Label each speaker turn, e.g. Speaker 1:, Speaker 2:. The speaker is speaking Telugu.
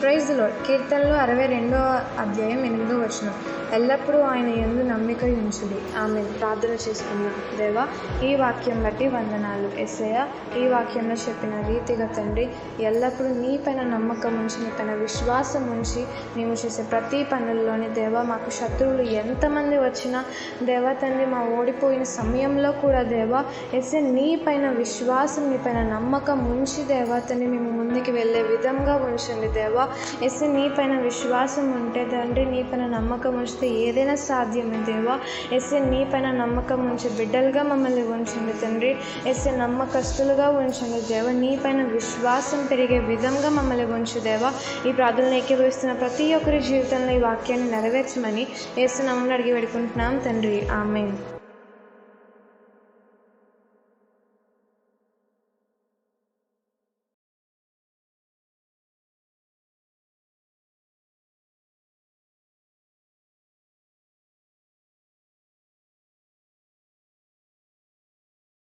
Speaker 1: Praise the lord. కీర్తనలు 62వ అధ్యాయం 8వ వచనం. ఎల్లప్పుడూ ఆయన యందు నమ్మిక ఉంచుడి. ఆమెన్. ప్రార్థన చేసుకుందాం. దేవా, ఈ వాక్యం బట్టి వందనాలు. యేసయ్యా, ఈ వాక్యంలో చెప్పిన రీతిగా తండ్రి, ఎల్లప్పుడూ నీ పైన నమ్మకం ఉంచి, నీ పైన విశ్వాసం ఉంచి మేము చేసే ప్రతి పనుల్లోని దేవా, మాకు శత్రువులు ఎంతమంది వచ్చినా దేవా తండ్రి, మా ఓడిపోయిన సమయంలో కూడా దేవా యేసయ్య, నీ పైన విశ్వాసం, నీ పైన నమ్మకం ఉంచి దేవా తండ్రి మేము ముందుకు వెళ్ళే విధంగా ఉంచండి దేవా. యేసయ్య, నీ పైన విశ్వాసం ఉంటే తండ్రి, నీ పైన నమ్మకం ఉంచితే ఏదైనా సాధ్యమే దేవా. యేసయ్య, నీ పైన నమ్మకం ఉంచి బిడ్డలుగా మమ్మల్ని ఉంచండి తండ్రి. యేసయ్య, నమ్మకస్తులుగా ఉంచండి దేవా. నీ పైన విశ్వాసం పెరిగే విధంగా మమ్మల్ని ఉంచు దేవా. ఈ ప్రార్థనలు ఏకీభవిస్తున్న ప్రతి ఒక్కరి జీవితంలో ఈ వాక్యాన్ని నెరవేర్చమని యేసు నామములో అడిగి వేడుకుంటున్నాం తండ్రి. ఆమేన్.